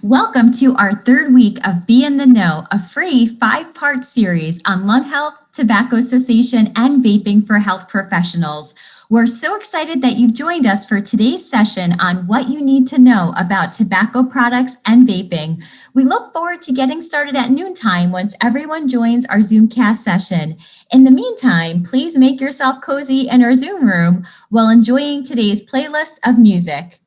Welcome to our third week of Be in the Know, a free 5-part series on lung health, tobacco cessation, and vaping for health professionals. We're so excited that you've joined us for today's session on what you need to know about tobacco products and vaping. We look forward to getting started at noontime once everyone joins our Zoomcast session. In the meantime, please make yourself cozy in our Zoom room while enjoying today's playlist of music.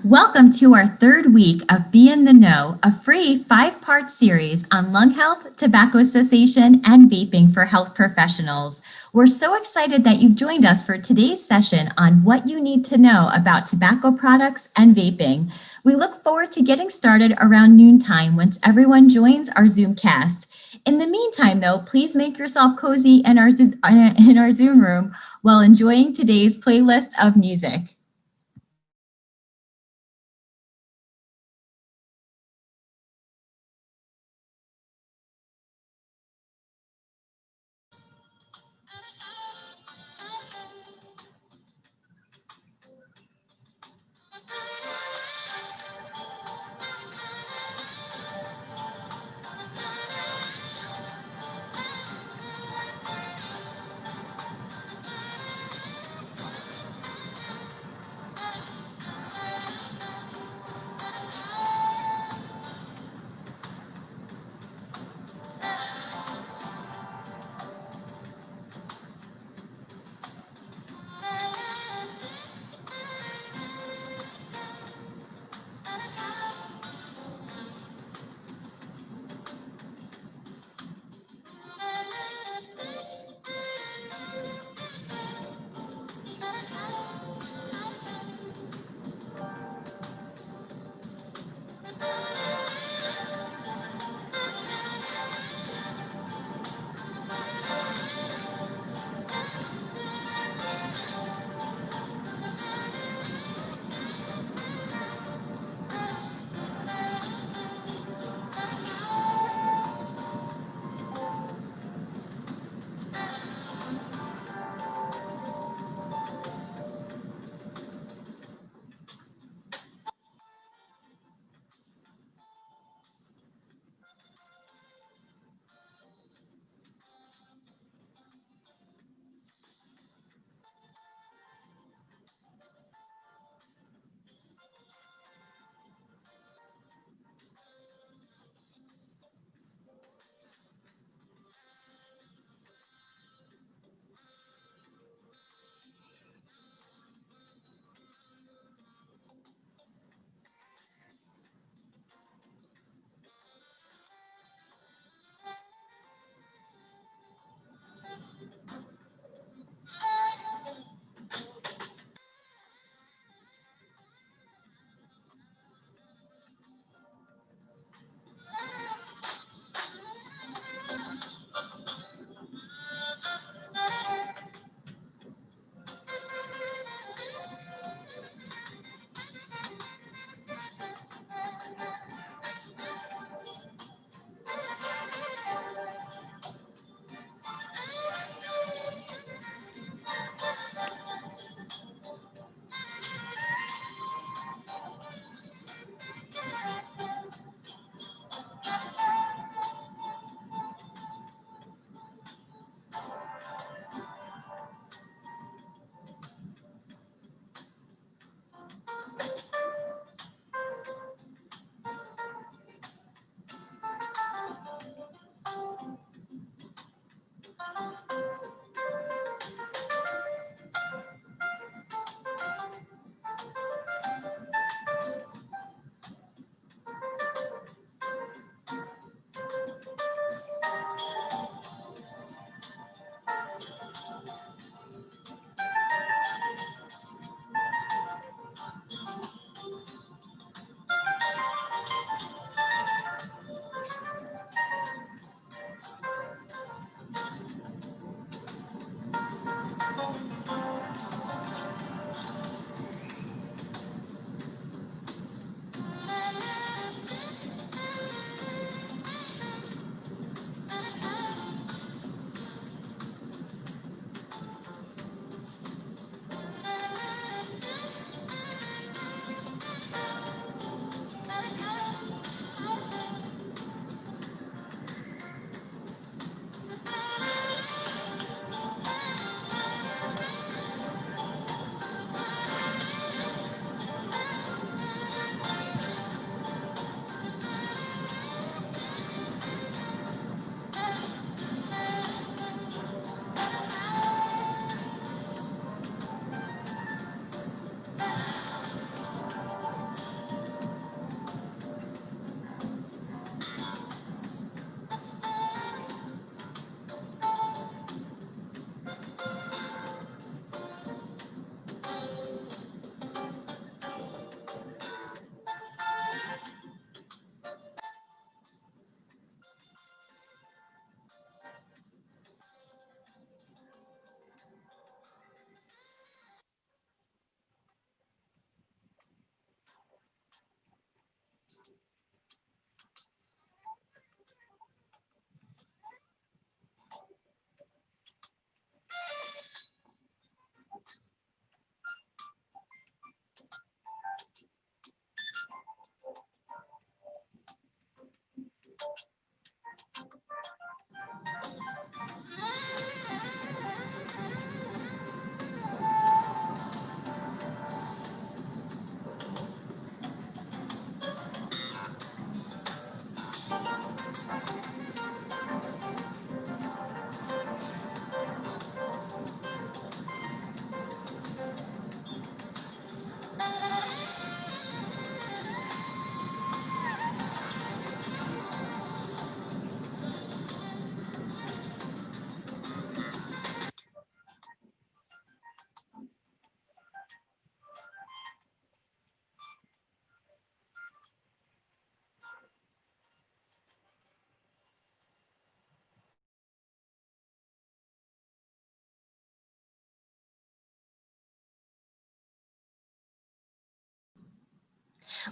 Welcome to our third week of Be in the Know, a free 5-part series on lung health, tobacco cessation, and vaping for health professionals. We're so excited that you've joined us for today's session on what you need to know about tobacco products and vaping. We look forward to getting started around noontime once everyone joins our Zoomcast. In the meantime, though, please make yourself cozy in our Zoom room while enjoying today's playlist of music.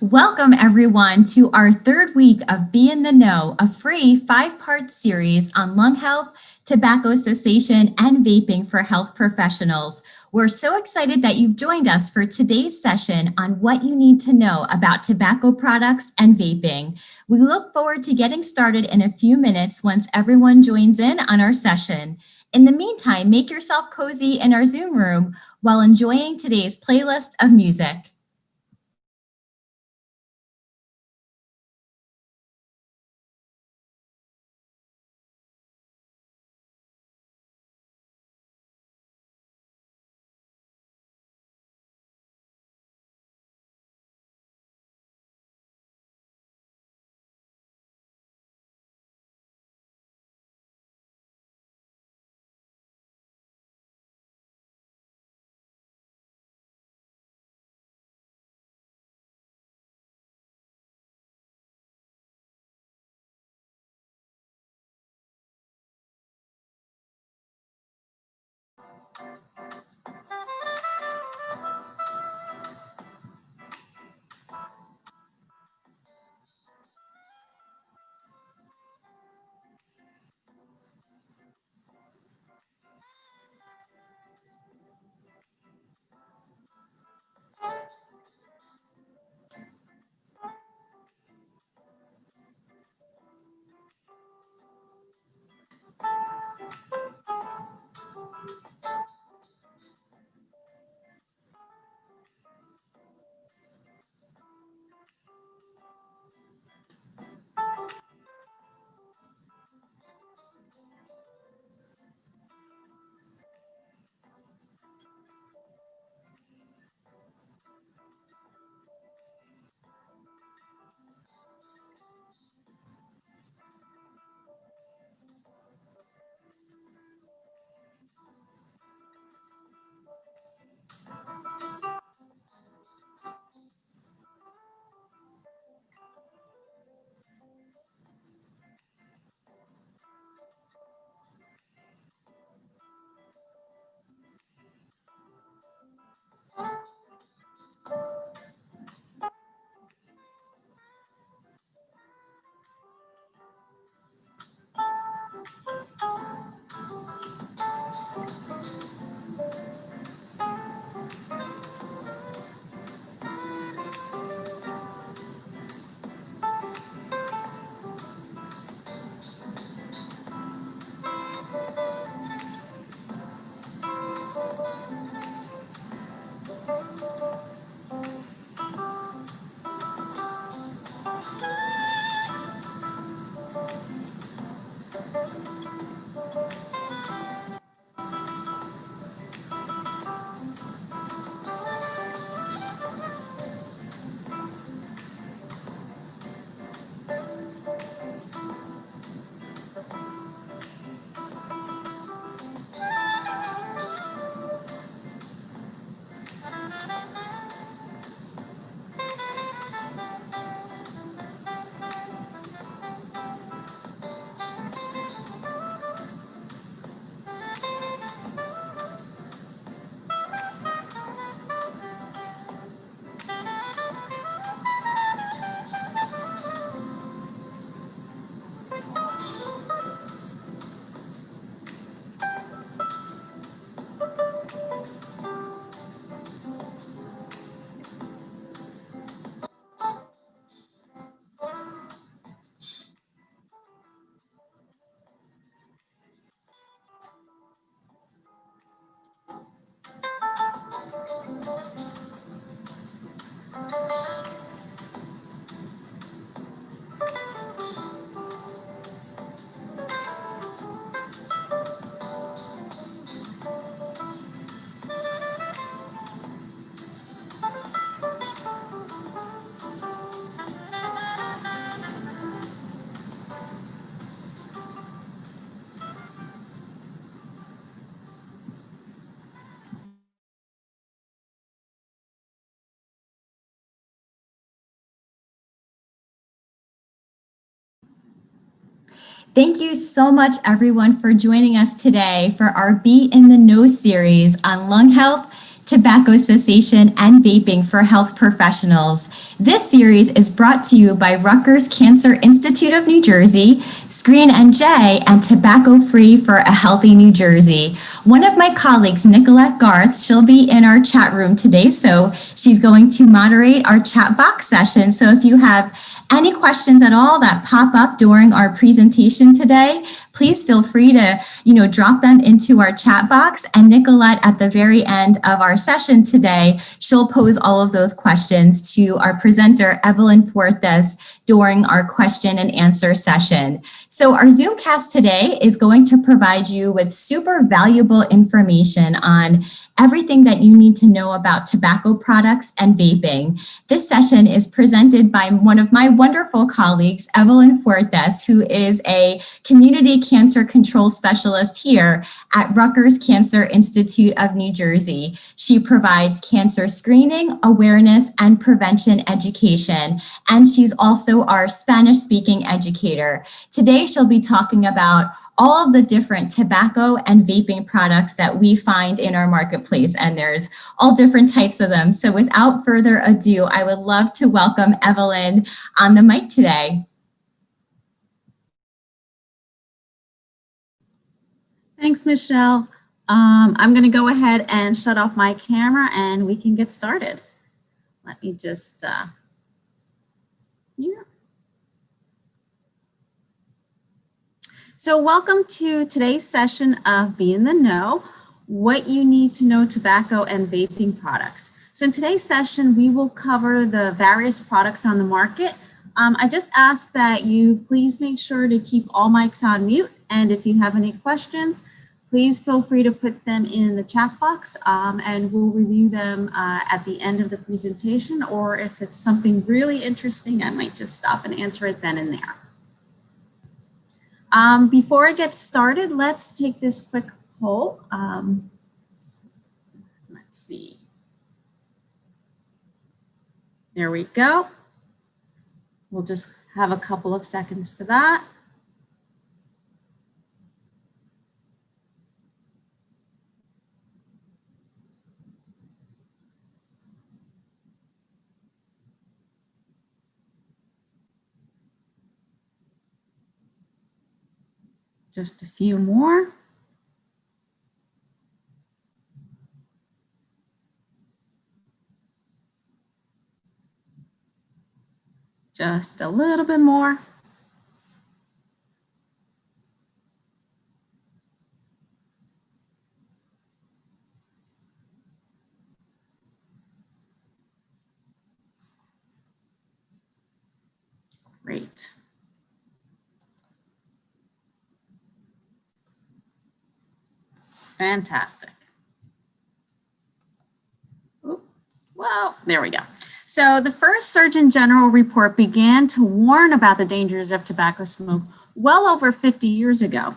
Welcome, everyone, to our third week of Be in the Know, a free 5-part series on lung health, tobacco cessation, and vaping for health professionals. We're so excited that you've joined us for today's session on what you need to know about tobacco products and vaping. We look forward to getting started in a few minutes once everyone joins in on our session. In the meantime, make yourself cozy in our Zoom room while enjoying today's playlist of music. Thank you so much, everyone, for joining us today for our Be in the Know series on lung health, Tobacco Cessation and Vaping for Health Professionals. This series is brought to you by Rutgers Cancer Institute of New Jersey, Screen NJ, and Tobacco Free for a Healthy New Jersey. One of my colleagues, Nicolette Garth, she'll be in our chat room today, so she's going to moderate our chat box session. So if you have any questions at all that pop up during our presentation today, please feel free to, drop them into our chat box, and Nicolette at the very end of our session today, she'll pose all of those questions to our presenter, Evelyn Fuertes, during our question and answer session. So our Zoomcast today is going to provide you with super valuable information on everything that you need to know about tobacco products and vaping. This session is presented by one of my wonderful colleagues, Evelyn Fuertes, who is a community cancer control specialist here at Rutgers Cancer Institute of New Jersey. She provides cancer screening, awareness, and prevention education, and she's also our Spanish-speaking educator. Today, she'll be talking about all of the different tobacco and vaping products that we find in our marketplace, and there's all different types of them. So without further ado, I would love to welcome Evelyn on the mic today. Thanks, Michelle. I'm going to go ahead and shut off my camera and we can get started. Let me just, here. So welcome to today's session of Be in the Know, what you need to know tobacco and vaping products. So in today's session, we will cover the various products on the market. I just ask that you please make sure to keep all mics on mute. And if you have any questions, please feel free to put them in the chat box and we'll review them at the end of the presentation. Or if it's something really interesting, I might just stop and answer it then and there. Before I get started, let's take this quick poll. Let's see. There we go. We'll just have a couple of seconds for that. Just a few more. Just a little bit more. Great. Fantastic. Ooh, well, there we go. So the first Surgeon General report began to warn about the dangers of tobacco smoke well over 50 years ago.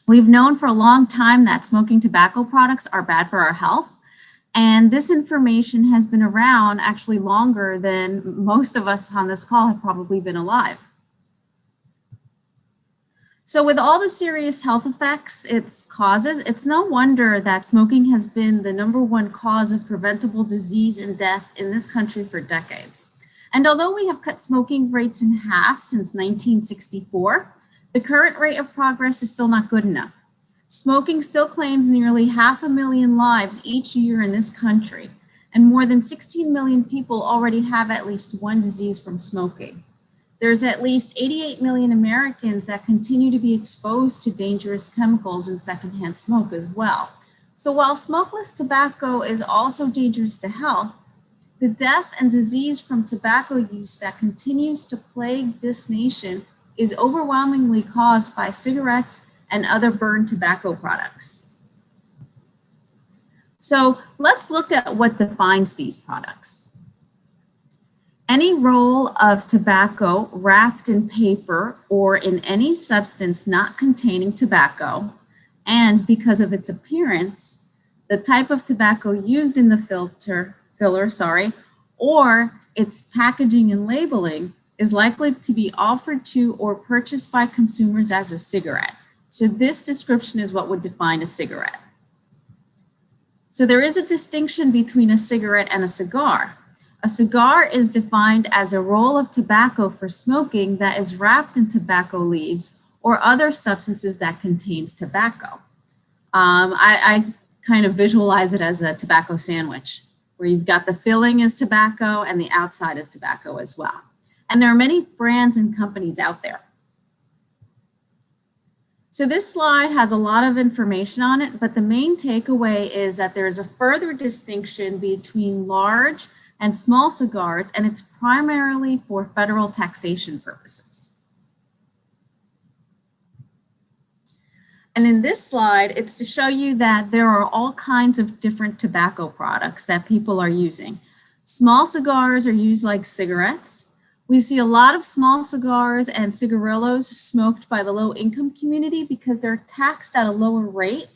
We've known for a long time that smoking tobacco products are bad for our health. And this information has been around actually longer than most of us on this call have probably been alive. So with all the serious health effects it causes, it's no wonder that smoking has been the #1 cause of preventable disease and death in this country for decades. And although we have cut smoking rates in half since 1964, the current rate of progress is still not good enough. Smoking still claims nearly 500,000 lives each year in this country, and more than 16 million people already have at least one disease from smoking. There's at least 88 million Americans that continue to be exposed to dangerous chemicals in secondhand smoke as well. So while smokeless tobacco is also dangerous to health, the death and disease from tobacco use that continues to plague this nation is overwhelmingly caused by cigarettes and other burned tobacco products. So let's look at what defines these products. Any roll of tobacco wrapped in paper or in any substance not containing tobacco, and because of its appearance, the type of tobacco used in the filler, or its packaging and labeling is likely to be offered to or purchased by consumers as a cigarette. So this description is what would define a cigarette. So there is a distinction between a cigarette and a cigar. A cigar is defined as a roll of tobacco for smoking that is wrapped in tobacco leaves or other substances that contains tobacco. I kind of visualize it as a tobacco sandwich, where you've got the filling is tobacco and the outside is tobacco as well. And there are many brands and companies out there. So this slide has a lot of information on it, but the main takeaway is that there is a further distinction between large and small cigars, and it's primarily for federal taxation purposes. And in this slide, it's to show you that there are all kinds of different tobacco products that people are using. Small cigars are used like cigarettes. We see a lot of small cigars and cigarillos smoked by the low-income community because they're taxed at a lower rate,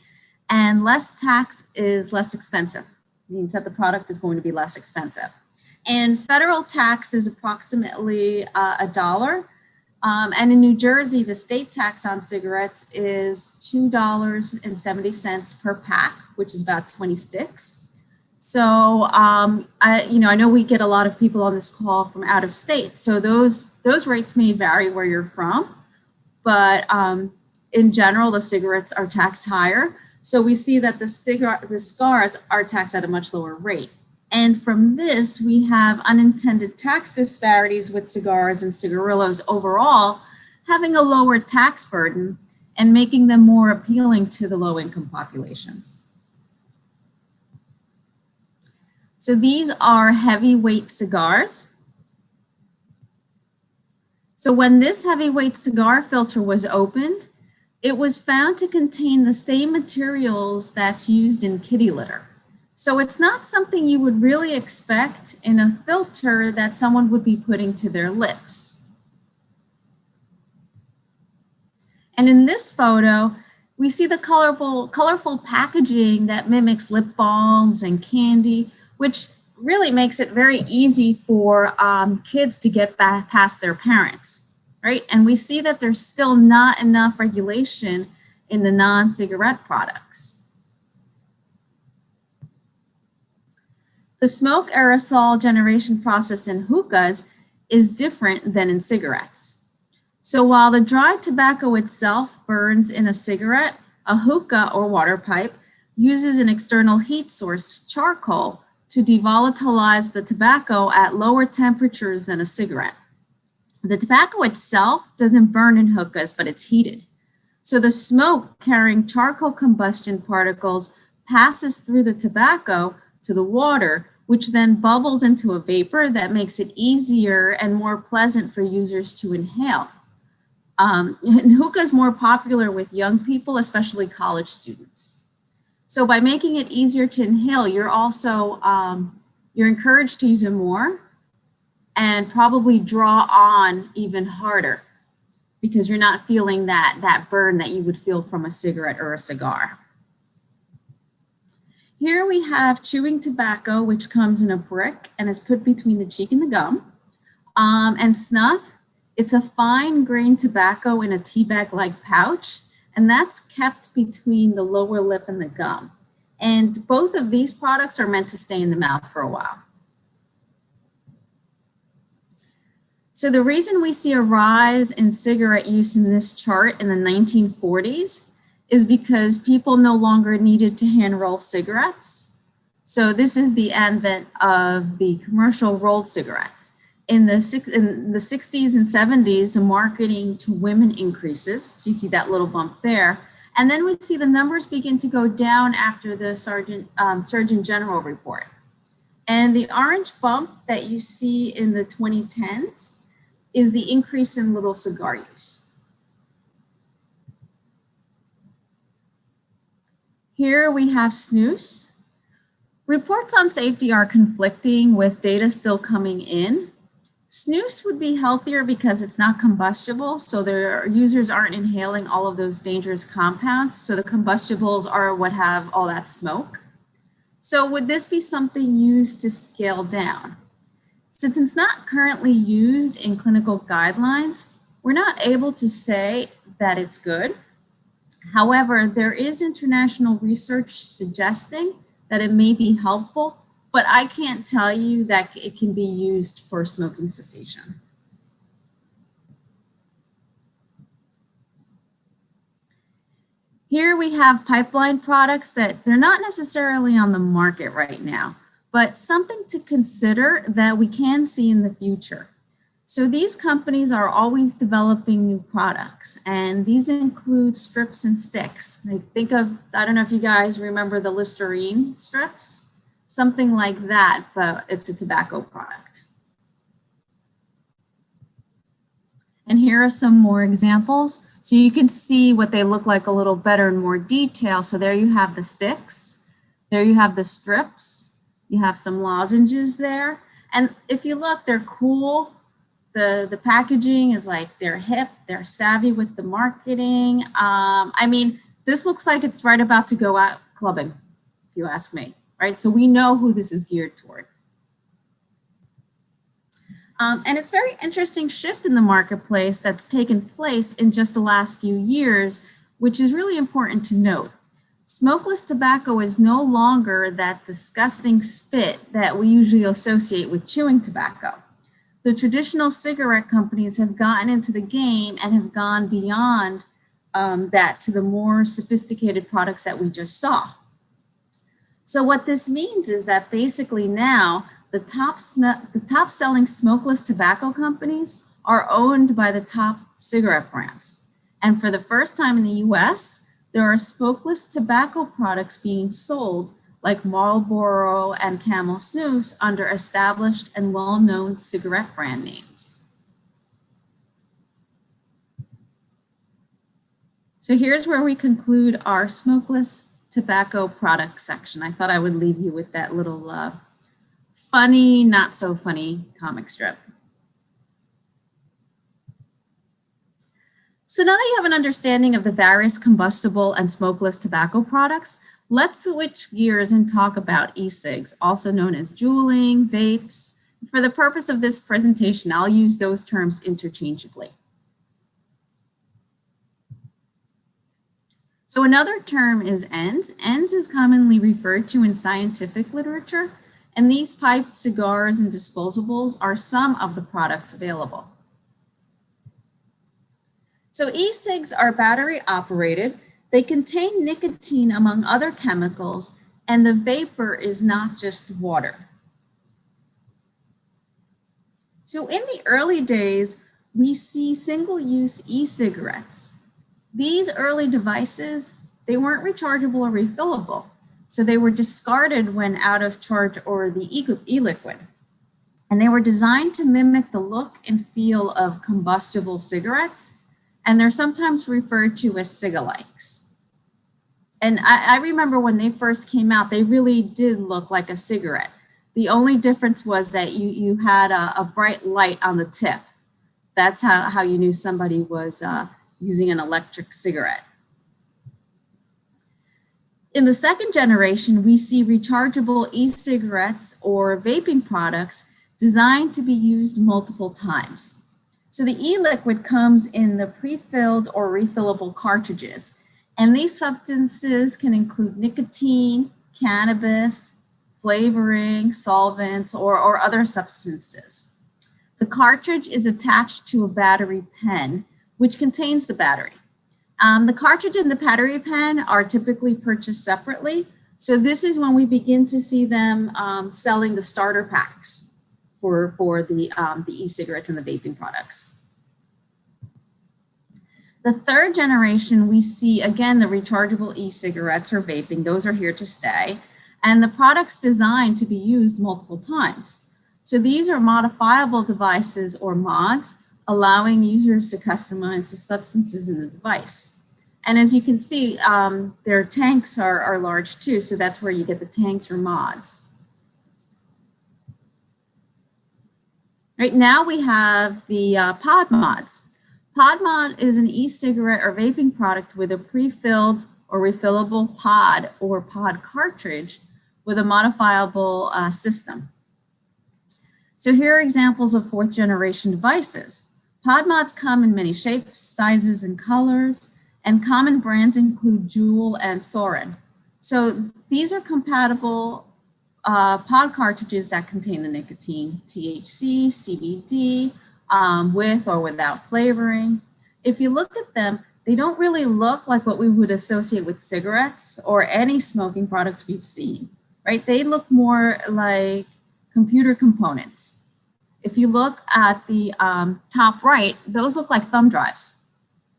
and less tax is less expensive. It means that the product is going to be less expensive. And federal tax is approximately $1. And in New Jersey, the state tax on cigarettes is $2.70 per pack, which is about 20 sticks. So I know we get a lot of people on this call from out of state. So those rates may vary where you're from, but in general, the cigarettes are taxed higher. So we see that the cigars are taxed at a much lower rate. And from this, we have unintended tax disparities with cigars and cigarillos overall having a lower tax burden and making them more appealing to the low-income populations. So these are heavyweight cigars. So when this heavyweight cigar filter was opened, it was found to contain the same materials that's used in kitty litter. So it's not something you would really expect in a filter that someone would be putting to their lips. And in this photo, we see the colorful packaging that mimics lip balms and candy, which really makes it very easy for kids to get past their parents, right? And we see that there's still not enough regulation in the non-cigarette products. The smoke aerosol generation process in hookahs is different than in cigarettes. So while the dried tobacco itself burns in a cigarette, a hookah or water pipe uses an external heat source, charcoal, to devolatilize the tobacco at lower temperatures than a cigarette. The tobacco itself doesn't burn in hookahs, but it's heated. So the smoke carrying charcoal combustion particles passes through the tobacco to the water, which then bubbles into a vapor that makes it easier and more pleasant for users to inhale. And hookah is more popular with young people, especially college students. So by making it easier to inhale, you're also you're encouraged to use it more and probably draw on even harder because you're not feeling that burn that you would feel from a cigarette or a cigar. Here we have chewing tobacco, which comes in a brick and is put between the cheek and the gum. And snuff, it's a fine grained tobacco in a tea bag-like pouch, and that's kept between the lower lip and the gum. And both of these products are meant to stay in the mouth for a while. So the reason we see a rise in cigarette use in this chart in the 1940s is because people no longer needed to hand roll cigarettes. So this is the advent of the commercial rolled cigarettes. In the 60s and 70s, the marketing to women increases. So you see that little bump there. And then we see the numbers begin to go down after the Surgeon General report. And the orange bump that you see in the 2010s is the increase in little cigar use. Here we have snus. Reports on safety are conflicting with data still coming in. Snus would be healthier because it's not combustible, so their users aren't inhaling all of those dangerous compounds. So the combustibles are what have all that smoke. So would this be something used to scale down? Since it's not currently used in clinical guidelines, we're not able to say that it's good. However, there is international research suggesting that it may be helpful, but I can't tell you that it can be used for smoking cessation. Here we have pipeline products that they're not necessarily on the market right now, but something to consider that we can see in the future. So these companies are always developing new products, and these include strips and sticks. Like think of, I don't know if you guys remember the Listerine strips, something like that, but it's a tobacco product. And here are some more examples. So you can see what they look like a little better in more detail. So there you have the sticks, there you have the strips, you have some lozenges there. And if you look, they're cool. The packaging is like they're hip, they're savvy with the marketing. I mean, this looks like it's right about to go out clubbing, if you ask me, right? So we know who this is geared toward. And it's a very interesting shift in the marketplace that's taken place in just the last few years, which is really important to note. Smokeless tobacco is no longer that disgusting spit that we usually associate with chewing tobacco. The traditional cigarette companies have gotten into the game and have gone beyond that to the more sophisticated products that we just saw. So what this means is that basically now the top selling smokeless tobacco companies are owned by the top cigarette brands. And for the first time in the US, there are smokeless tobacco products being sold like Marlboro and Camel Snus under established and well-known cigarette brand names. So here's where we conclude our smokeless tobacco product section. I thought I would leave you with that little funny, not so funny comic strip. So now that you have an understanding of the various combustible and smokeless tobacco products, let's switch gears and talk about e-cigs, also known as juuling, vapes. For the purpose of this presentation, I'll use those terms interchangeably. So another term is ENDS. ENDS is commonly referred to in scientific literature, and these pipe, cigars, and disposables are some of the products available. So e-cigs are battery operated. They contain nicotine among other chemicals, and the vapor is not just water. So in the early days, we see single-use e-cigarettes. These early devices, they weren't rechargeable or refillable, so they were discarded when out of charge or the e-liquid. And they were designed to mimic the look and feel of combustible cigarettes, and they're sometimes referred to as cigalikes. And I remember when they first came out, they really did look like a cigarette. The only difference was that you had a bright light on the tip. That's how you knew somebody was using an electric cigarette. In the second generation, we see rechargeable e-cigarettes or vaping products designed to be used multiple times. So the e-liquid comes in the pre-filled or refillable cartridges, and these substances can include nicotine, cannabis, flavoring, solvents, or other substances. The cartridge is attached to a battery pen, which contains the battery. The cartridge and the battery pen are typically purchased separately. So this is when we begin to see them selling the starter packs for the e-cigarettes and the vaping products. The third generation, we see, again, the rechargeable e-cigarettes or vaping. Those are here to stay. And the product's designed to be used multiple times. So these are modifiable devices or mods, allowing users to customize the substances in the device. And as you can see, their tanks are large too, so that's where you get the tanks or mods. Right now we have the pod mods. Pod mod is an e-cigarette or vaping product with a pre-filled or refillable pod or pod cartridge with a modifiable system. So here are examples of fourth generation devices. Pod mods come in many shapes, sizes, and colors, and common brands include Juul and Soren. So these are compatible pod cartridges that contain the nicotine, THC, CBD, with or without flavoring. If you look at them, they don't really look like what we would associate with cigarettes or any smoking products we've seen, right? They look more like computer components. If you look at the top right, those look like thumb drives.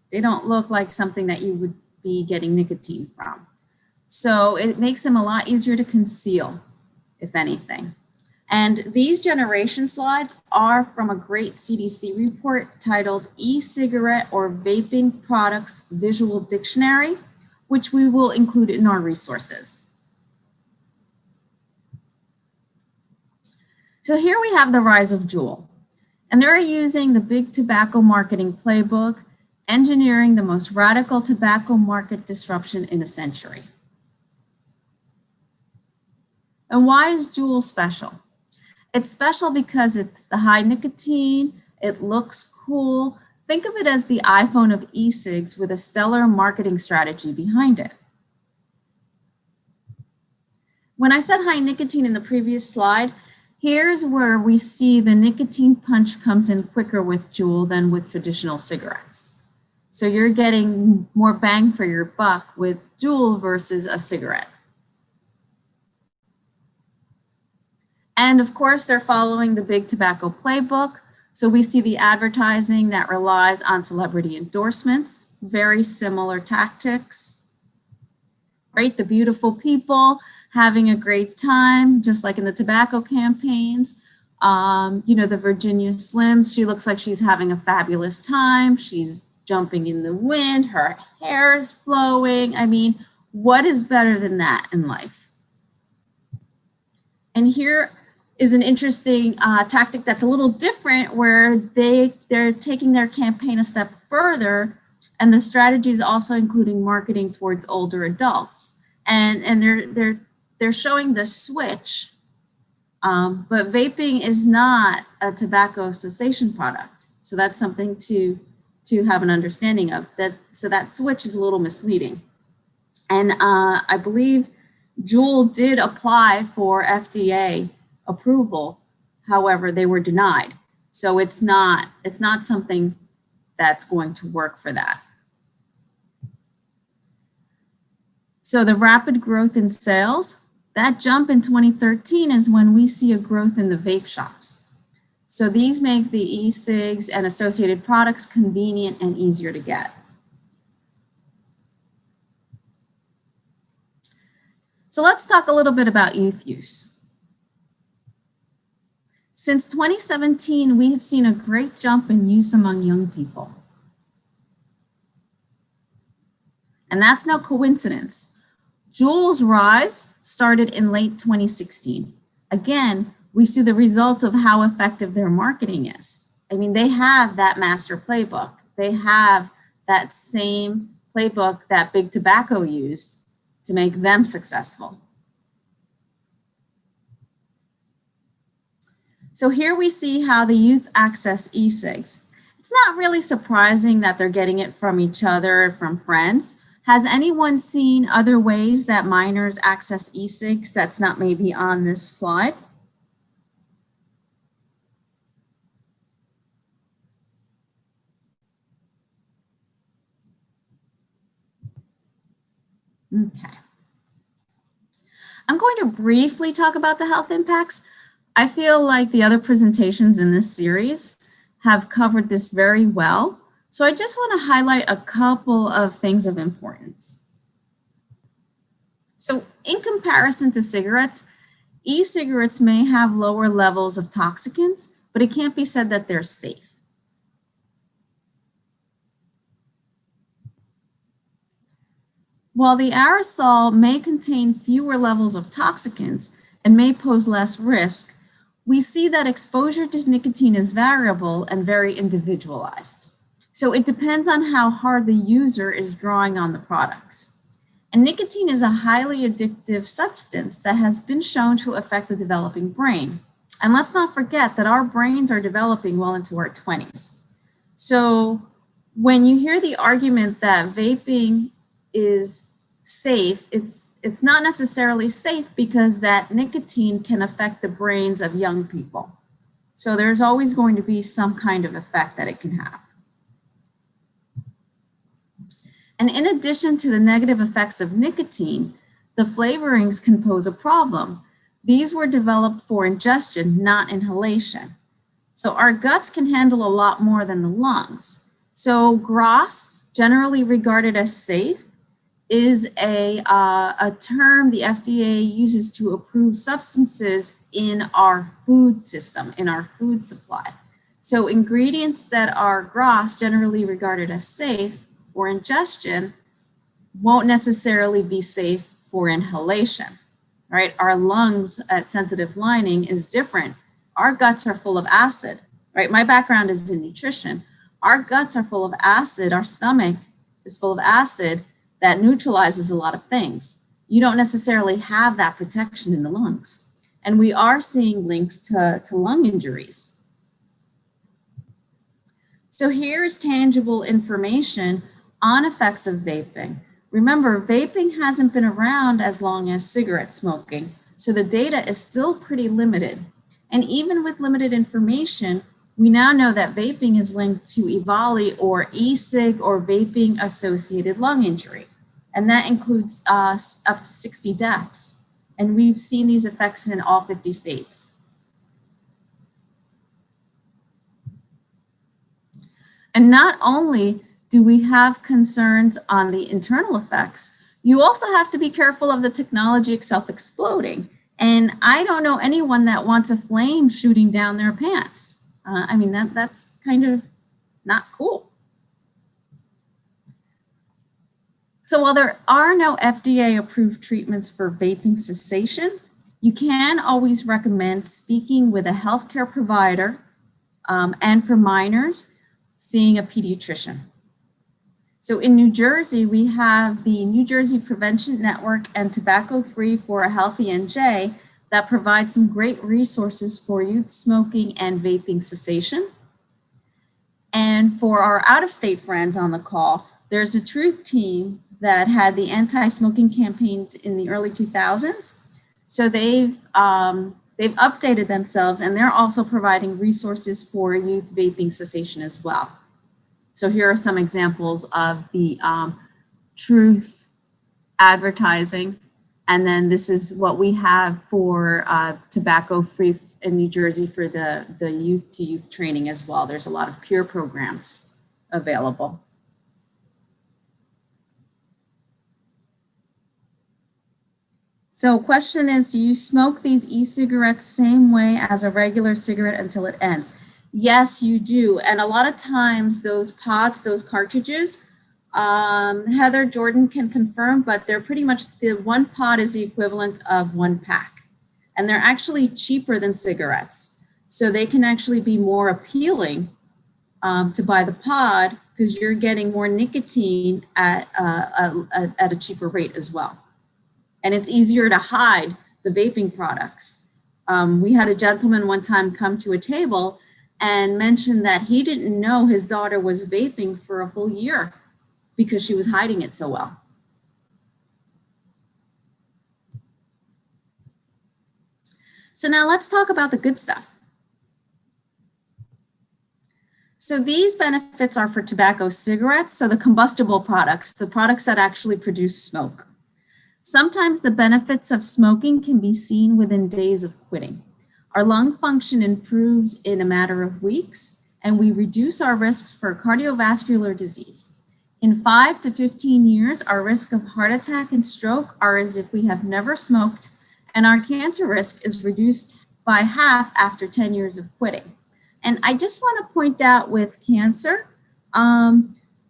They don't look like something that you would be getting nicotine from. So it makes them a lot easier to conceal, if anything. And these generation slides are from a great CDC report titled E-Cigarette or Vaping Products Visual Dictionary, which we will include in our resources. So here we have the rise of Juul, and they're using the big tobacco marketing playbook, engineering the most radical tobacco market disruption in a century. And why is Juul special? It's special because it's the high nicotine, it looks cool. Think of it as the iPhone of e-cigs with a stellar marketing strategy behind it. When I said high nicotine in the previous slide, here's where we see the nicotine punch comes in quicker with Juul than with traditional cigarettes. So you're getting more bang for your buck with Juul versus a cigarette. And of course, they're following the big tobacco playbook. So we see the advertising that relies on celebrity endorsements, very similar tactics, right? The beautiful people having a great time, just like in the tobacco campaigns. The Virginia Slims, she looks like she's having a fabulous time. She's jumping in the wind, her hair is flowing. I mean, what is better than that in life? And here is an interesting tactic that's a little different, where they're taking their campaign a step further, and the strategy is also including marketing towards older adults. And they're showing the switch, but vaping is not a tobacco cessation product. So that's something to have an understanding of. So that switch is a little misleading. And I believe Juul did apply for FDA approval. However, they were denied. So it's not something that's going to work for that. So the rapid growth in sales, that jump in 2013 is when we see a growth in the vape shops. So these make the e-cigs and associated products convenient and easier to get. So let's talk a little bit about youth use. Since 2017, we have seen a great jump in use among young people. And that's no coincidence. Juul's rise started in late 2016. Again, we see the results of how effective their marketing is. I mean, they have that master playbook. They have that same playbook that big tobacco used to make them successful. So here we see how the youth access e-cigs. It's not really surprising that they're getting it from each other, from friends. Has anyone seen other ways that minors access e-cigs that's not maybe on this slide? Okay. I'm going to briefly talk about the health impacts. I feel like the other presentations in this series have covered this very well. So I just want to highlight a couple of things of importance. So in comparison to cigarettes, e-cigarettes may have lower levels of toxicants, but it can't be said that they're safe. While the aerosol may contain fewer levels of toxicants and may pose less risk, we see that exposure to nicotine is variable and very individualized. So it depends on how hard the user is drawing on the products. And nicotine is a highly addictive substance that has been shown to affect the developing brain. And let's not forget that our brains are developing well into our 20s. So when you hear the argument that vaping is safe, it's not necessarily safe because that nicotine can affect the brains of young people. So there's always going to be some kind of effect that it can have. And in addition to the negative effects of nicotine, the flavorings can pose a problem. These were developed for ingestion, not inhalation. So our guts can handle a lot more than the lungs. So GRAS, generally regarded as safe, is a term the FDA uses to approve substances in our food system, in our food supply. So ingredients that are GRAS, generally regarded as safe for ingestion, won't necessarily be safe for inhalation, right? Our lungs at sensitive lining is different. Our guts are full of acid, right? My background is in nutrition. Our guts are full of acid. Our stomach is full of acid that neutralizes a lot of things. You don't necessarily have that protection in the lungs. And we are seeing links to lung injuries. So here's tangible information on effects of vaping. Remember, vaping hasn't been around as long as cigarette smoking, so the data is still pretty limited. And even with limited information, we now know that vaping is linked to EVALI or e-cig or vaping-associated lung injury. And that includes up to 60 deaths. And we've seen these effects in all 50 states. And not only do we have concerns on the internal effects, you also have to be careful of the technology itself exploding. And I don't know anyone that wants a flame shooting down their pants. I mean, that's kind of not cool. So while there are no FDA-approved treatments for vaping cessation, you can always recommend speaking with a healthcare provider, and for minors, seeing a pediatrician. So in New Jersey, we have the New Jersey Prevention Network and Tobacco Free for a Healthy NJ that provides some great resources for youth smoking and vaping cessation. And for our out-of-state friends on the call, there's a Truth team that had the anti-smoking campaigns in the early 2000s. So they've updated themselves, and they're also providing resources for youth vaping cessation as well. So here are some examples of the Truth advertising. And then this is what we have for Tobacco Free in New Jersey for the youth to youth training as well. There's a lot of peer programs available. So question is, do you smoke these e-cigarettes same way as a regular cigarette until it ends? Yes, you do. And a lot of times those pods, those cartridges, Heather Jordan can confirm, but they're pretty much, the one pod is the equivalent of one pack. And they're actually cheaper than cigarettes. So they can actually be more appealing to buy the pod because you're getting more nicotine at a cheaper rate as well. And it's easier to hide the vaping products. We had a gentleman one time come to a table and mention that he didn't know his daughter was vaping for a full year because she was hiding it so well. So now let's talk about the good stuff. So these benefits are for tobacco cigarettes, so the combustible products, the products that actually produce smoke. Sometimes the benefits of smoking can be seen within days of quitting. Our lung function improves in a matter of weeks, and we reduce our risks for cardiovascular disease. In 5 to 15 years, our risk of heart attack and stroke are as if we have never smoked, and our cancer risk is reduced by half after 10 years of quitting. And I just want to point out with cancer,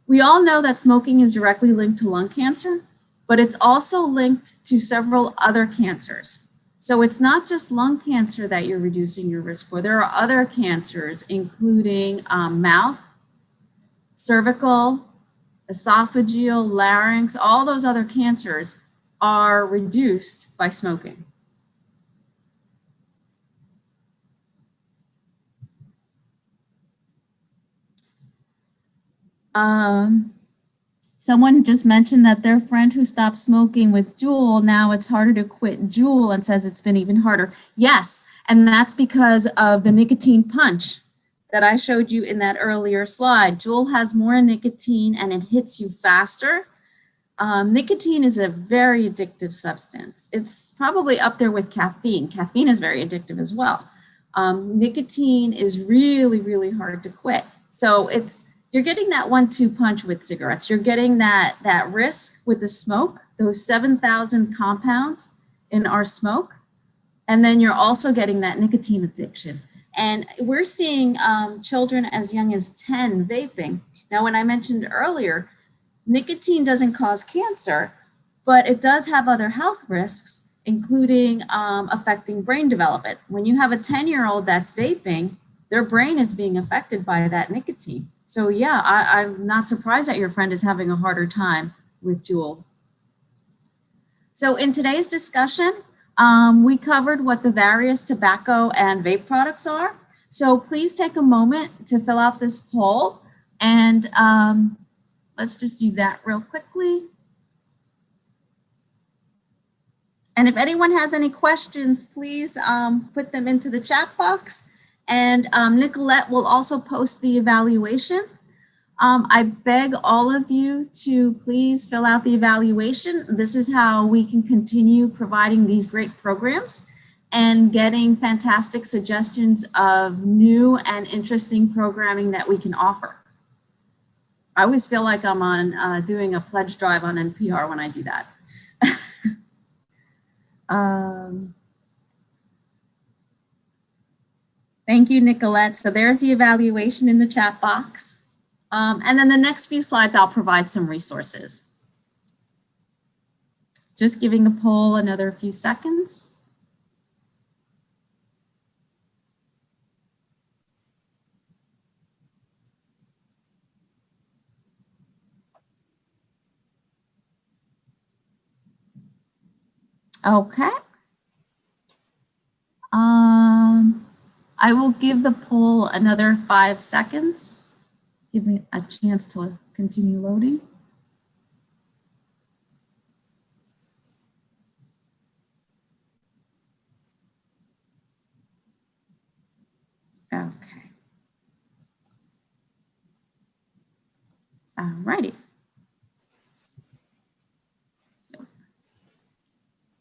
we all know that smoking is directly linked to lung cancer, but it's also linked to several other cancers. So it's not just lung cancer that you're reducing your risk for. There are other cancers, including mouth, cervical, esophageal, larynx, all those other cancers are reduced by smoking. Someone just mentioned that their friend who stopped smoking with Juul, now it's harder to quit Juul and says it's been even harder. Yes, and that's because of the nicotine punch that I showed you in that earlier slide. Juul has more nicotine and it hits you faster. Nicotine is a very addictive substance. It's probably up there with caffeine. Caffeine is very addictive as well. Nicotine is really, really hard to quit. So you're getting that 1-2 punch with cigarettes. You're getting that risk with the smoke, those 7,000 compounds in our smoke. And then you're also getting that nicotine addiction. And we're seeing children as young as 10 vaping. Now, when I mentioned earlier, nicotine doesn't cause cancer, but it does have other health risks, including affecting brain development. When you have a 10-year-old that's vaping, their brain is being affected by that nicotine. So yeah, I'm not surprised that your friend is having a harder time with Juul. So in today's discussion, we covered what the various tobacco and vape products are. So please take a moment to fill out this poll, and let's just do that real quickly. And if anyone has any questions, please put them into the chat box. And Nicolette will also post the evaluation. I beg all of you to please fill out the evaluation. This is how we can continue providing these great programs and getting fantastic suggestions of new and interesting programming that we can offer. I always feel like I'm on doing a pledge drive on NPR when I do that. Thank you, Nicolette. So there's the evaluation in the chat box. And then the next few slides, I'll provide some resources. Just giving the poll another few seconds. Okay. I will give the poll another 5 seconds. Give me a chance to continue loading. Okay. All righty.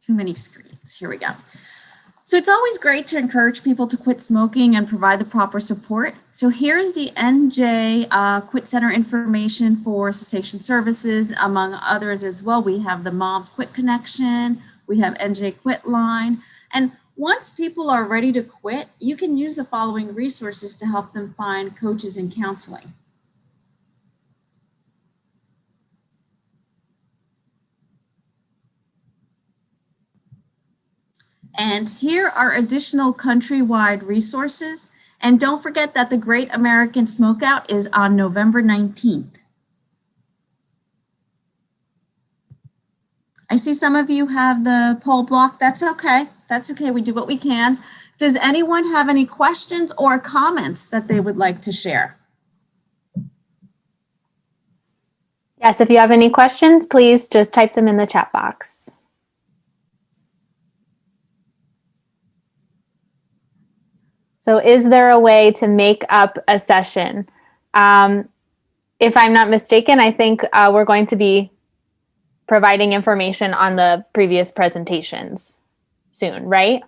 Too many screens. Here we go. So it's always great to encourage people to quit smoking and provide the proper support. So here's the NJ Quit Center information for cessation services, among others as well. We have the Moms Quit Connection, we have NJ Quit Line. And once people are ready to quit, you can use the following resources to help them find coaches and counseling. And here are additional countrywide resources. And don't forget that the Great American Smokeout is on November 19th. I see some of you have the poll blocked. That's okay. That's okay. We do what we can. Does anyone have any questions or comments that they would like to share? Yes, if you have any questions, please just type them in the chat box. So is there a way to make up a session? If I'm not mistaken, I think we're going to be providing information on the previous presentations soon, right?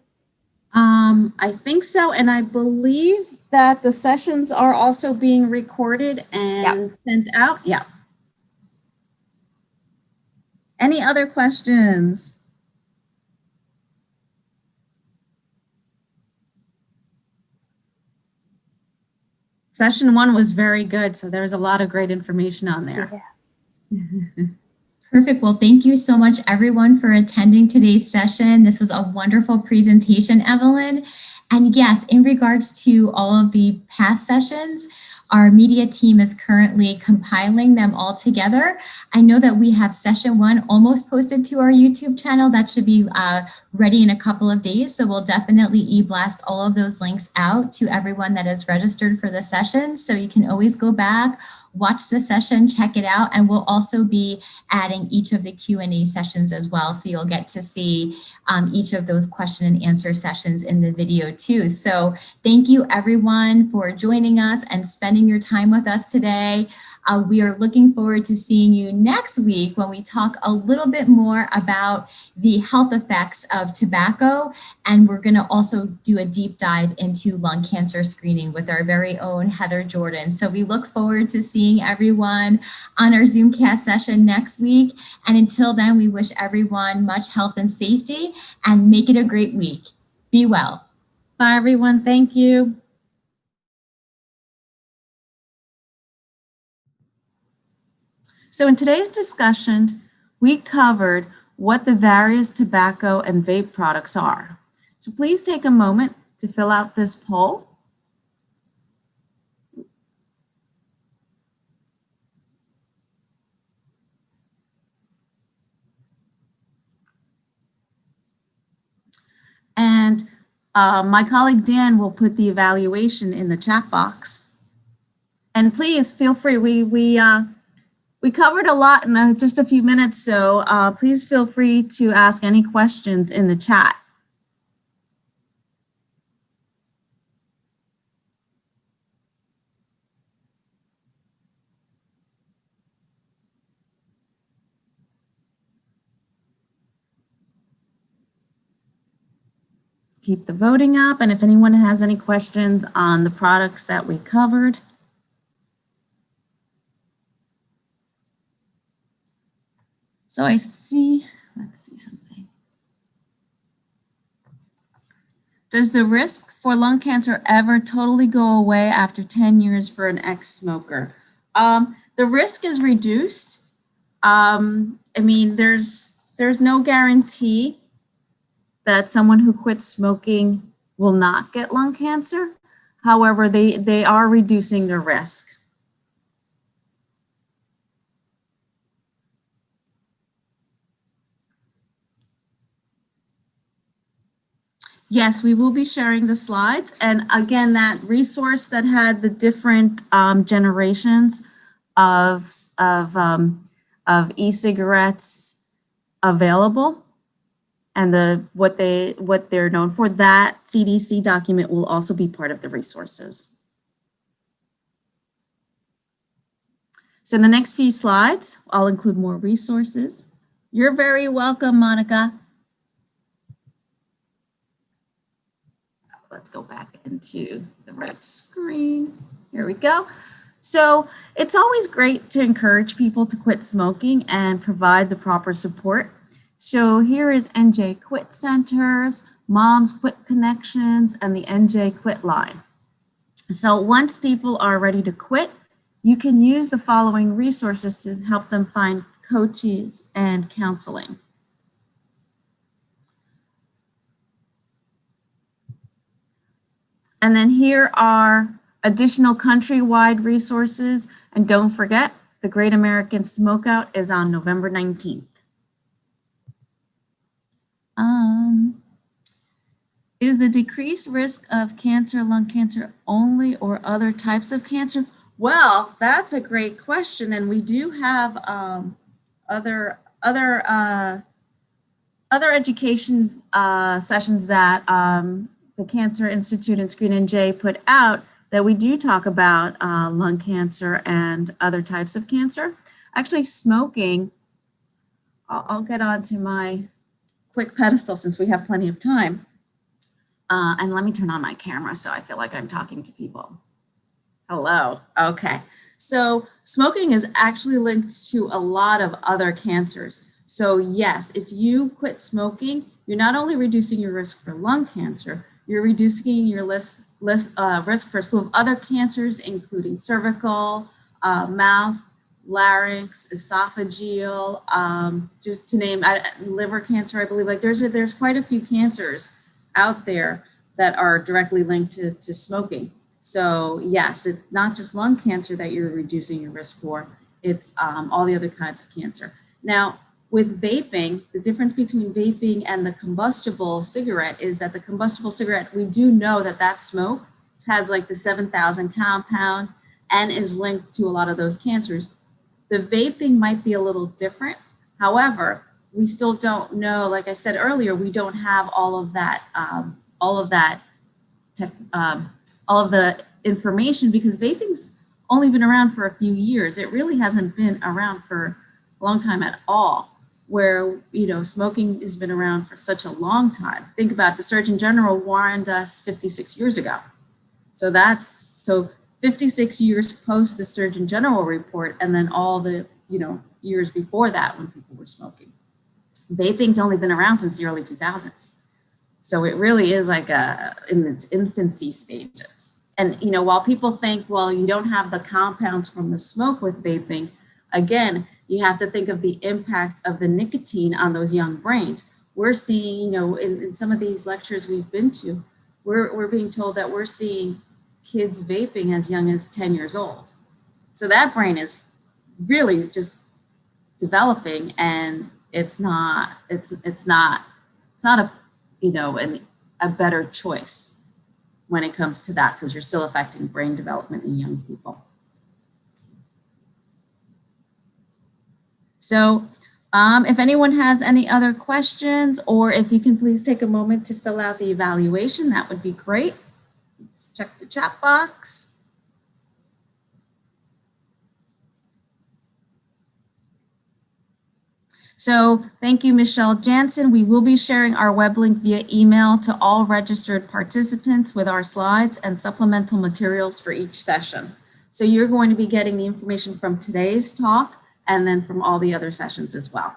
I think so. And I believe that the sessions are also being recorded and sent out. Yeah. Any other questions? Session 1 was very good, so there's a lot of great information on there. Yeah. Perfect. Well, thank you so much, everyone, for attending today's session. This was a wonderful presentation, Evelyn. And yes, in regards to all of the past sessions, our media team is currently compiling them all together. I know that we have session 1 almost posted to our YouTube channel. That should be ready in a couple of days. So we'll definitely e-blast all of those links out to everyone that is registered for the session. So you can always go back, watch the session, check it out, and we'll also be adding each of the Q&A sessions as well. So you'll get to see each of those question and answer sessions in the video too. So thank you everyone for joining us and spending your time with us today. We are looking forward to seeing you next week when we talk a little bit more about the health effects of tobacco. And we're going to also do a deep dive into lung cancer screening with our very own Heather Jordan. So we look forward to seeing everyone on our Zoomcast session next week. And until then, we wish everyone much health and safety and make it a great week. Be well. Bye, everyone. Thank you. So in today's discussion, we covered what the various tobacco and vape products are. So please take a moment to fill out this poll. And my colleague Dan will put the evaluation in the chat box. And please feel free, we covered a lot in just a few minutes, so please feel free to ask any questions in the chat. Keep the voting up, and if anyone has any questions on the products that we covered. So I see, let's see something. Does the risk for lung cancer ever totally go away after 10 years for an ex-smoker? The risk is reduced. I mean, there's no guarantee that someone who quits smoking will not get lung cancer. However, they are reducing their risk. Yes, we will be sharing the slides. And again, that resource that had the different generations of e-cigarettes available and what they're known for, that CDC document will also be part of the resources. So in the next few slides, I'll include more resources. You're very welcome, Monica. Let's go back into the right screen. Here we go. So it's always great to encourage people to quit smoking and provide the proper support. So here is NJ Quit Centers, Moms Quit Connections, and the NJ Quit Line. So once people are ready to quit, you can use the following resources to help them find coaches and counseling. And then here are additional countrywide resources. And don't forget, the Great American Smokeout is on November 19th. Is the decreased risk of cancer, lung cancer only, or other types of cancer? Well, that's a great question. And we do have other education sessions that the Cancer Institute and Screen NJ put out that we do talk about lung cancer and other types of cancer. Actually, smoking, I'll get on to my quick pedestal since we have plenty of time. And let me turn on my camera so I feel like I'm talking to people. Hello, okay. So smoking is actually linked to a lot of other cancers. So yes, if you quit smoking, you're not only reducing your risk for lung cancer, you're reducing your risk for a slew of other cancers, including cervical, mouth, larynx, esophageal, just to name liver cancer, I believe. Like there's quite a few cancers out there that are directly linked to smoking. So yes, it's not just lung cancer that you're reducing your risk for, it's all the other kinds of cancer. Now, with vaping, the difference between vaping and the combustible cigarette is that the combustible cigarette, we do know that that smoke has like the 7,000 compounds and is linked to a lot of those cancers. The vaping might be a little different. However, we still don't know, like I said earlier, we don't have all of the information because vaping's only been around for a few years. It really hasn't been around for a long time at all, where, smoking has been around for such a long time. Think about it, the Surgeon General warned us 56 years ago. So 56 years post the Surgeon General report, and then all the, years before that when people were smoking. Vaping's only been around since the early 2000s. So it really is like in its infancy stages. And, while people think, well, you don't have the compounds from the smoke with vaping, again, you have to think of the impact of the nicotine on those young brains. We're seeing, in some of these lectures we've been to, we're being told that we're seeing kids vaping as young as 10 years old. So that brain is really just developing, and it's not a better choice when it comes to that, because you're still affecting brain development in young people. So if anyone has any other questions, or if you can please take a moment to fill out the evaluation, that would be great. Just check the chat box. So thank you, Michelle Jansen. We will be sharing our web link via email to all registered participants with our slides and supplemental materials for each session. So you're going to be getting the information from today's talk and then from all the other sessions as well.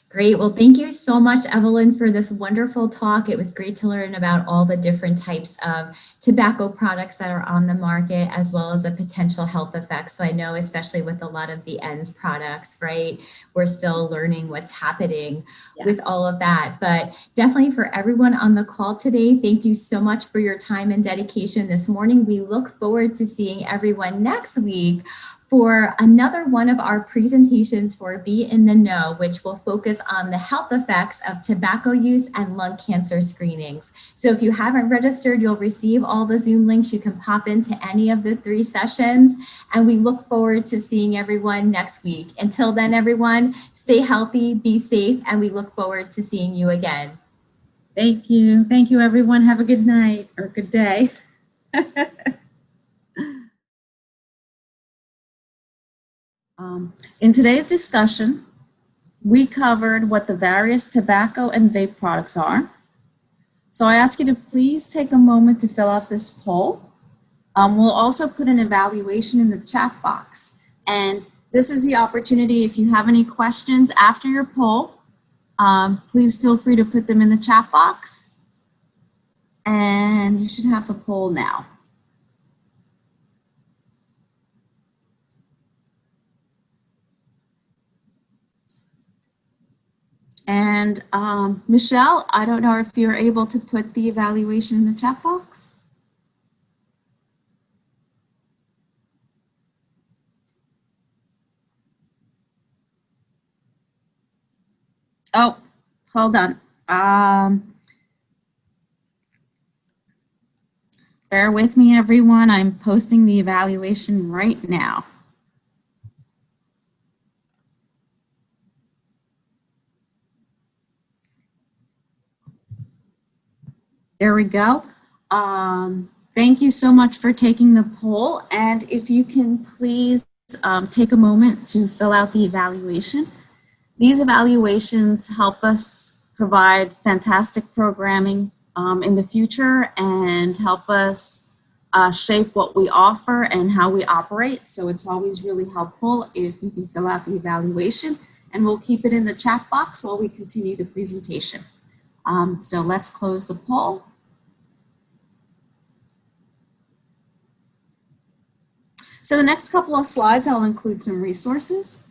Great. Well, thank you so much, Evelyn, for this wonderful talk. It was great to learn about all the different types of tobacco products that are on the market, as well as the potential health effects. So I know, especially with a lot of the ENDS products, right, we're still learning what's happening with all of that. But definitely for everyone on the call today, thank you so much for your time and dedication this morning. We look forward to seeing everyone next week for another one of our presentations for Be in the Know, which will focus on the health effects of tobacco use and lung cancer screenings. So if you haven't registered, you'll receive all the Zoom links. You can pop into any of the 3 sessions, and we look forward to seeing everyone next week. Until then, everyone, stay healthy, be safe, and we look forward to seeing you again. Thank you. Thank you, everyone. Have a good night or good day. In today's discussion, we covered what the various tobacco and vape products are. So I ask you to please take a moment to fill out this poll. We'll also put an evaluation in the chat box. And this is the opportunity, if you have any questions after your poll, please feel free to put them in the chat box. And you should have the poll now. And Michelle, I don't know if you're able to put the evaluation in the chat box. Oh, hold on. Bear with me, everyone. I'm posting the evaluation right now. There we go. Thank you so much for taking the poll. And if you can please take a moment to fill out the evaluation. These evaluations help us provide fantastic programming in the future and help us shape what we offer and how we operate. So it's always really helpful if you can fill out the evaluation, and we'll keep it in the chat box while we continue the presentation. So let's close the poll. So the next couple of slides, I'll include some resources.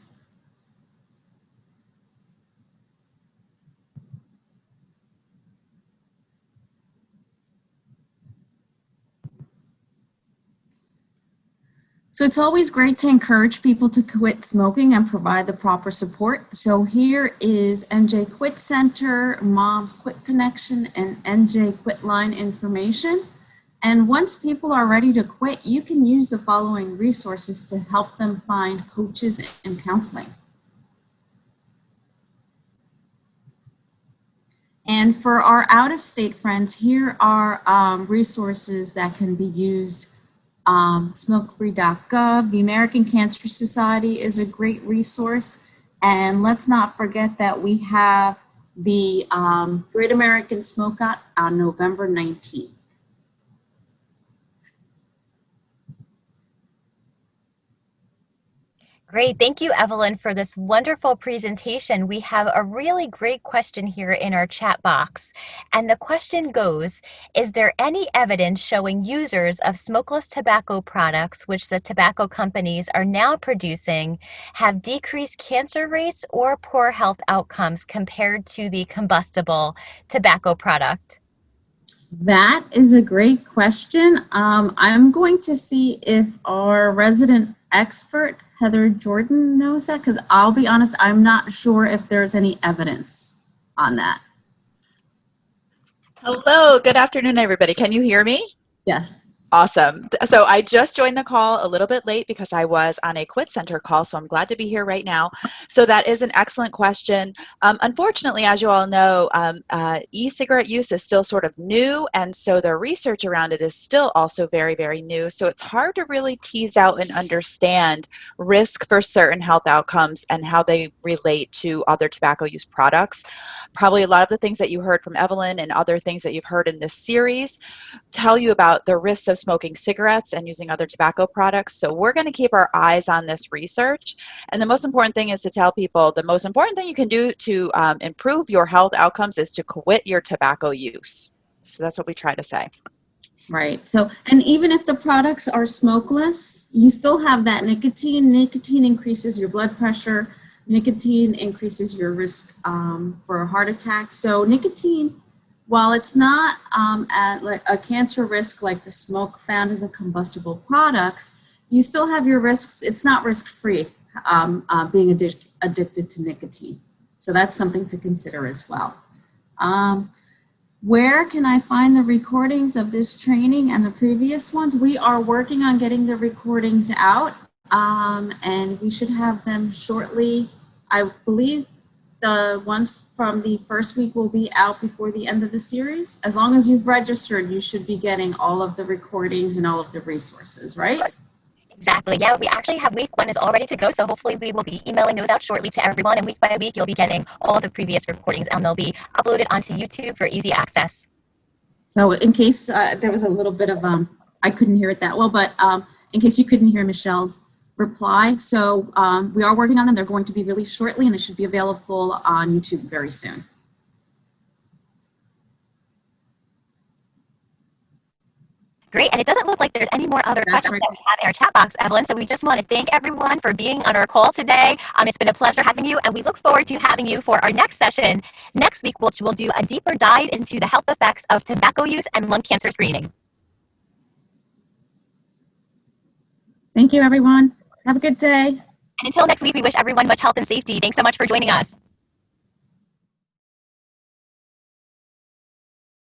So it's always great to encourage people to quit smoking and provide the proper support. So here is NJ Quit Center, Mom's Quit Connection, and NJ Quit Line information. And once people are ready to quit, you can use the following resources to help them find coaches and counseling. And for our out-of-state friends, here are resources that can be used. Smokefree.gov, the American Cancer Society is a great resource. And let's not forget that we have the Great American Smoke Out on November 19th. Great. Thank you, Evelyn, for this wonderful presentation. We have a really great question here in our chat box. And the question goes, is there any evidence showing users of smokeless tobacco products, which the tobacco companies are now producing, have decreased cancer rates or poor health outcomes compared to the combustible tobacco product? That is a great question. I'm going to see if our resident expert, Heather Jordan, knows that, because I'll be honest, I'm not sure if there's any evidence on that. Hello, good afternoon, everybody. Can you hear me? Yes. Awesome. So I just joined the call a little bit late because I was on a quit center call, so I'm glad to be here right now. So that is an excellent question. Unfortunately, as you all know, e-cigarette use is still sort of new, and so the research around it is still also very, very new. So it's hard to really tease out and understand risk for certain health outcomes and how they relate to other tobacco use products. Probably a lot of the things that you heard from Evelyn and other things that you've heard in this series tell you about the risks of smoking cigarettes and using other tobacco products. So we're going to keep our eyes on this research. And the most important thing is to tell people the most important thing you can do to improve your health outcomes is to quit your tobacco use. So that's what we try to say. Right. So, and even if the products are smokeless, you still have that nicotine. Nicotine increases your blood pressure. Nicotine increases your risk for a heart attack. So nicotine, while it's not at like a cancer risk like the smoke found in the combustible products, you still have your risks. It's not risk-free being addicted to nicotine. So that's something to consider as well. Where can I find the recordings of this training and the previous ones? We are working on getting the recordings out, and we should have them shortly. I believe the ones from the first week will be out before the end of the series. As long as you've registered, you should be getting all of the recordings and all of the resources, right? Exactly. Yeah, we actually have week 1 is all ready to go. So hopefully we will be emailing those out shortly to everyone. And week by week, you'll be getting all of the previous recordings and they'll be uploaded onto YouTube for easy access. So in case there was a little bit of, I couldn't hear it that well, but in case you couldn't hear Michelle's reply. So we are working on them. They're going to be released shortly and they should be available on YouTube very soon. Great, and it doesn't look like there's any more other questions that we have in our chat box, Evelyn, so we just want to thank everyone for being on our call today. It's been a pleasure having you, and we look forward to having you for our next session next week, which will do a deeper dive into the health effects of tobacco use and lung cancer screening. Thank you, everyone. Have a good day. And until next week, we wish everyone much health and safety. Thanks so much for joining us.